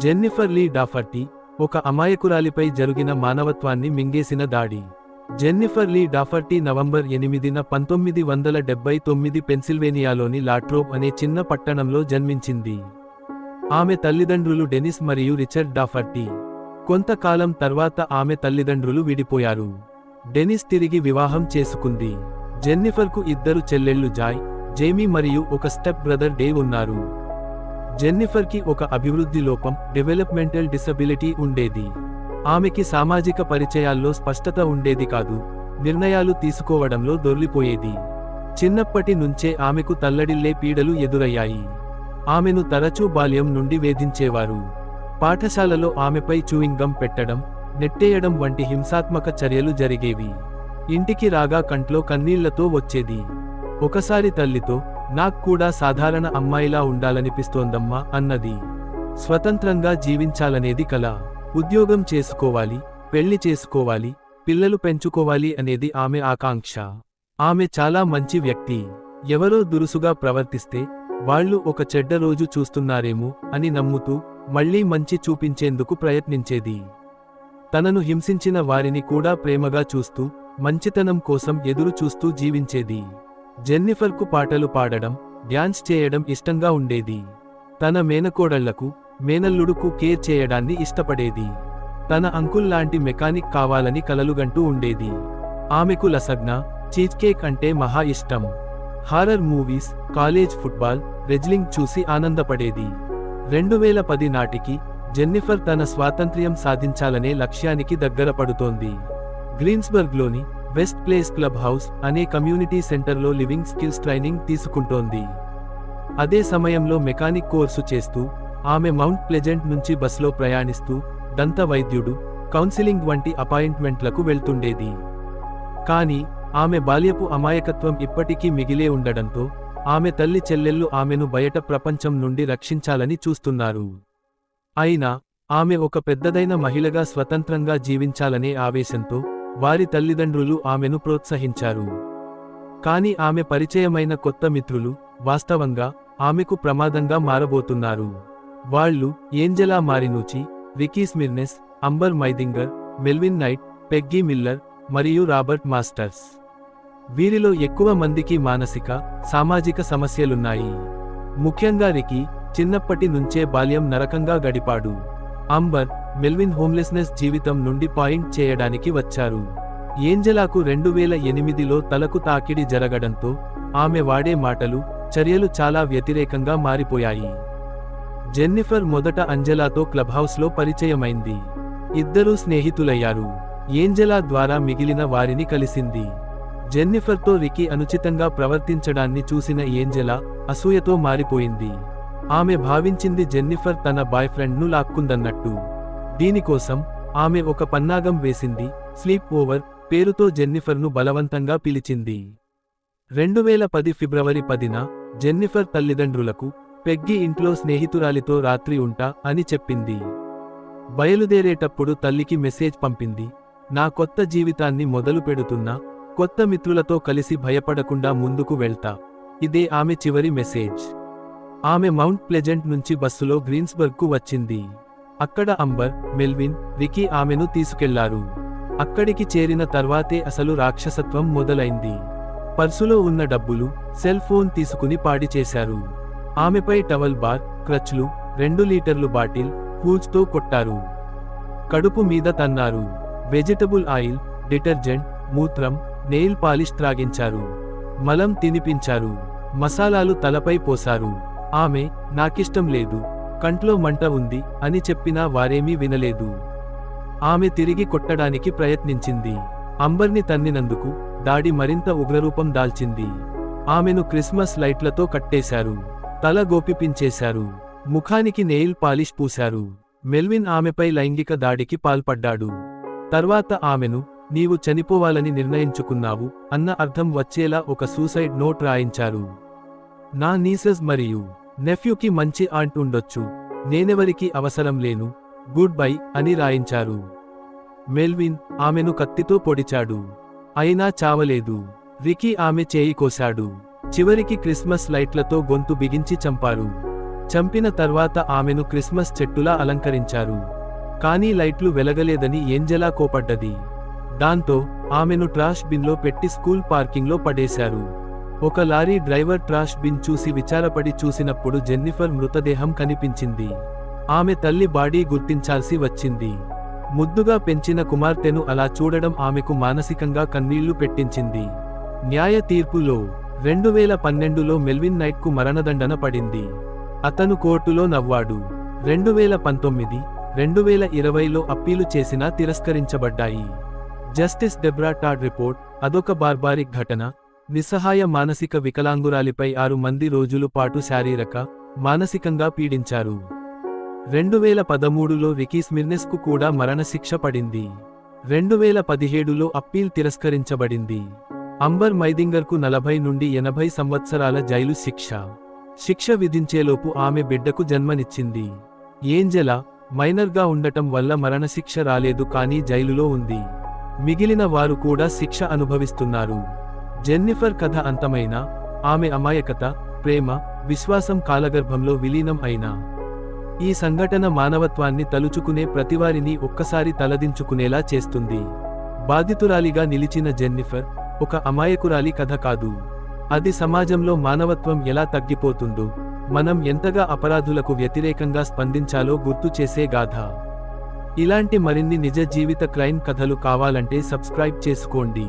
Jennifer లీ డాఫర్టీ, ఒక అమాయకురాలిపై జరిగిన మానవత్వాన్ని మింగేసిన దాడి. జెన్నిఫర్ లీ డాఫర్టీ నవంబర్ 8, 1979 పెన్సిల్వేనియాలోని లాట్రోబ్ అనే చిన్న పట్టణంలో జన్మించింది. ఆమె తల్లిదండ్రులు డెనిస్ మరియు రిచర్డ్ డాఫర్టీ. కొంతకాలం తర్వాత ఆమె తల్లిదండ్రులు విడిపోయారు. డెనిస్ తిరిగి వివాహం చేసుకుంది. జెన్నిఫర్కు 2 చెల్లెళ్ళు జాయ్, జేమీ మరియు ఒక స్టెప్ బ్రదర్ డేవ్ ఉన్నారు. జెన్నిఫర్కి ఒక అభివృద్ధి లోపం, డెవలప్మెంటల్ డిసబిలిటీ ఉండేది. ఆమెకి సామాజిక పరిచయాల్లో స్పష్టత ఉండేది కాదు, నిర్ణయాలు తీసుకోవడంలో దొర్లిపోయేది. చిన్నప్పటి నుంచే ఆమెకు తల్లడిల్లే పీడలు ఎదురయ్యాయి. ఆమెను తరచూ బాల్యం నుండి వేధించేవారు. పాఠశాలలో ఆమెపై చూయింగ్ గమ్ పెట్టడం, నెట్టేయడం వంటి హింసాత్మక చర్యలు జరిగేవి. ఇంటికి రాగా కంట్లో కన్నీళ్లతో వచ్చేది. ఒకసారి తల్లితో, నాకు కూడా సాధారణ అమ్మాయిలా ఉండాలనిపిస్తోందమ్మా అన్నది. స్వతంత్రంగా జీవించాలనేది కల. ఉద్యోగం చేసుకోవాలి, పెళ్లి చేసుకోవాలి, పిల్లలు పెంచుకోవాలి అనేది ఆమె ఆకాంక్ష. ఆమె చాలా మంచి వ్యక్తి. ఎవరో దురుసుగా ప్రవర్తిస్తే వాళ్ళు ఒక చెడ్డ రోజు చూస్తున్నారేమో అని నమ్ముతూ మళ్లీ మంచి చూపించేందుకు ప్రయత్నించేది. తనను హింసించిన వారిని కూడా ప్రేమగా చూస్తూ, మంచితనం కోసం ఎదురు చూస్తూ జీవించేది. జెన్నిఫర్కు పాటలు పాడడం, డ్యాన్స్ చేయడం ఇష్టంగా ఉండేది. తన మేనకోడళ్లకు, మేనల్లుడుకు కేర్ చేయడాన్ని ఇష్టపడేది. తన అంకుల్ లాంటి మెకానిక్ కావాలని కలలుగంటూ ఉండేది. ఆమెకు లసగ్నా, చీజ్ కేక్ అంటే మహా ఇష్టం. Horror movies, college football, wrestling చూసి ఆనందపడేది. 2010 నాటికి జెన్నిఫర్ తన స్వాతంత్ర్యం సాధించాలనే లక్ష్యానికి దగ్గర పడుతోంది. గ్రీన్స్బర్గ్లోని వెస్ట్ ప్లేస్ క్లబ్ హౌస్ అనే కమ్యూనిటీ సెంటర్లో లివింగ్ స్కిల్స్ ట్రైనింగ్ తీసుకుంటోంది. అదే సమయంలో మెకానిక్ కోర్సు చేస్తూ, ఆమె మౌంట్ ప్లెజెంట్ నుంచి బస్లో ప్రయాణిస్తూ, దంత వైద్యుడు, కౌన్సిలింగ్ వంటి అపాయింట్మెంట్లకు వెళ్తుండేది. కానీ ఆమె బాల్యపు అమాయకత్వం ఇప్పటికీ మిగిలే ఉండడంతో ఆమె తల్లి చెల్లెళ్ళు ఆమెను బయట ప్రపంచం నుండి రక్షించాలని చూస్తున్నారు. అయినా ఆమె ఒక పెద్దదైన మహిళగా స్వతంత్రంగా జీవించాలనే ఆవేశంతో వారి తల్లిదండ్రులు ఆమెను ప్రోత్సహించారు. కాని ఆమె పరిచయమైన కొత్త మిత్రులు వాస్తవంగా ఆమెకు ప్రమాదంగా మారబోతున్నారు. వాళ్ళు Angela Marinucci, Ricky Smirnes, Amber Maidinger, Melvin Knight, Peggy Miller మరియు రాబర్ట్ మాస్టర్స్. వీరిలో ఎక్కువ మందికి మానసిక, సామాజిక సమస్యలున్నాయి. ముఖ్యంగా రికీ చిన్నప్పటి నుంచే బాల్యం నరకంగా గడిపాడు. అంబర్, మెల్విన్ హోమ్లెస్నెస్ జీవితం నుండి పాయింట్ చేయడానికి వచ్చారు. ఏంజెలాకు 2008లో తలకు తాకిడి జరగడంతో ఆమె వాడే మాటలు, చర్యలు చాలా వ్యతిరేకంగా మారిపోయాయి. జెన్నిఫర్ మొదట అంజెలాతో క్లబ్హౌస్లో పరిచయమైంది. ఇద్దరూ స్నేహితులయ్యారు. ఏంజెలా ద్వారా మిగిలిన వారిని కలిసింది. జెన్నిఫర్తో రికీ అనుచితంగా ప్రవర్తించడాన్ని చూసిన ఏంజెలా అసూయతో మారిపోయింది. ఆమె భావించింది జెన్నిఫర్ తన బాయ్ఫ్రెండ్ను లాక్కుందన్నట్టు. దీనికోసం ఆమె ఒక పన్నాగం వేసింది. స్లీప్ ఓవర్ పేరుతో జెన్నిఫర్ను బలవంతంగా పిలిచింది. 2010 ఫిబ్రవరి 10న జెన్నిఫర్ తల్లిదండ్రులకు పెగ్గీ ఇంట్లో స్నేహితురాలితో రాత్రి ఉంటా అని చెప్పింది. బయలుదేరేటప్పుడు తల్లికి మెసేజ్ పంపింది. నా కొత్త జీవితాన్ని మొదలు పెడుతున్నా, కొత్త మిత్రులతో కలిసి భయపడకుండా ముందుకు వెళ్తా. ఇదే ఆమె చివరి మెసేజ్. ఆమె మౌంట్ ప్లెజెంట్ నుంచి బస్సులో గ్రీన్స్బర్గ్కు వచ్చింది. అక్కడ అంబర్, మెల్విన్, రికీ ఆమెను తీసుకెళ్లారు. అక్కడికి చేరిన తర్వాతే అసలు రాక్షసత్వం మొదలైంది. పర్సులో ఉన్న డబ్బులు, సెల్ ఫోన్ తీసుకుని పాడి చేశారు. ఆమెపై టవల్ బార్, క్రచ్లు, 2 లీటర్లు బాటిల్, హూజ్తో కొట్టారు. కడుపు మీద తన్నారు. వెజిటబుల్ ఆయిల్, డిటర్జెంట్, మూత్రం, నెయిల్ పాలిష్ త్రాగించారు. మలం తినిపించారు. మసాలాలు తలపై పోశారు. ఆమె, నాకిష్టం లేదు, కంట్లో మంట ఉంది అని చెప్పినా వారేమీ వినలేదు. ఆమె తిరిగి కొట్టడానికి ప్రయత్నించింది. అంబర్ని తన్నినందుకు దాడి మరింత ఉగ్రరూపం దాల్చింది. ఆమెను క్రిస్మస్ లైట్లతో కట్టేశారు. తల గోపిపించేశారు. ముఖానికి నెయిల్ పాలిష్ పూశారు. మెల్విన్ ఆమెపై లైంగిక దాడికి పాల్పడ్డాడు. తర్వాత ఆమెను, నీవు చనిపోవాలని నిర్ణయించుకున్నావు అన్న అర్థం వచ్చేలా ఒక సూసైడ్ నోట్ రాయించారు. నా నీసెస్ మరియు నెఫ్యూకి మంచి ఆంట్ ఉండొచ్చు, నేనెవరికి అవసరం లేను, గుడ్ బై అని రాయించారు. మెల్విన్ ఆమెను కత్తితో పొడిచాడు. అయినా చావలేదు. రికీ ఆమె చేయి కోశాడు. చివరికి క్రిస్మస్ లైట్లతో గొంతు బిగించి చంపారు. చంపిన తర్వాత ఆమెను క్రిస్మస్ చెట్టులా అలంకరించారు. కానీ లైట్లు వెలగలేదని ఏంజెలా కోపడ్డది. దాంతో ఆమెను ట్రాష్ బిన్లో పెట్టి స్కూల్ పార్కింగ్లో పడేశారు. ఒక లారీ డ్రైవర్ ట్రాష్ బిన్ చూసి విచారపడి చూసినప్పుడు జెన్నిఫర్ మృతదేహం కనిపించింది. ఆమె తల్లి బాడీ గుర్తించాల్సి వచ్చింది. ముద్దుగా పెంచిన కుమార్తెను అలా చూడడం ఆమెకు మానసికంగా కన్నీళ్లు పెట్టించింది. న్యాయ తీర్పులో 2012లో మెల్విన్ నైట్కు మరణదండన పడింది. అతను కోర్టులో నవ్వాడు. 2019, 2020లో అప్పీలు చేసినా తిరస్కరించబడ్డాయి. జస్టిస్ డెబ్రా టాడ్ రిపోర్ట్ అదొక బార్బారిక్ ఘటన. నిస్సహాయ మానసిక వికలాంగురాలిపై 6 మంది రోజులు పాటు శారీరక, మానసికంగా పీడించారు. 2013లో రికీ స్మిర్నెస్కు కూడా మరణశిక్ష పడింది. 2017లో అప్పీల్ తిరస్కరించబడింది. అంబర్ మైదింగర్కు 40 నుండి 80 సంవత్సరాల జైలు శిక్ష విధించేలోపు ఆమె బిడ్డకు జన్మనిచ్చింది. ఏంజెలా మైనర్గా ఉండటం వల్ల మరణశిక్ష రాలేదు కానీ జైలులో ఉంది. మిగిలిన వారు కూడా శిక్ష అనుభవిస్తున్నారు. జెన్నిఫర్ కథ అంతమైనా ఆమె అమాయకత, ప్రేమ, విశ్వాసం కాలగర్భంలో విలీనం అయినా ఈ సంఘటన మానవత్వాన్ని తలుచుకునే ప్రతివారిని ఒక్కసారి తలదించుకునేలా చేస్తుంది. బాధితురాలిగా నిలిచిన జెన్నిఫర్ ఒక అమాయకురాలి కథ కాదు. అది సమాజంలో మానవత్వం ఎలా తగ్గిపోతుందో, మనం ఎంతగా అపరాధులకు వ్యతిరేకంగా స్పందించాలో గుర్తు చేసే గాథ. ఇలాంటి మరిన్ని నిజ జీవిత క్రైమ్ కథలు కావాలంటే సబ్స్క్రైబ్ చేసుకోండి.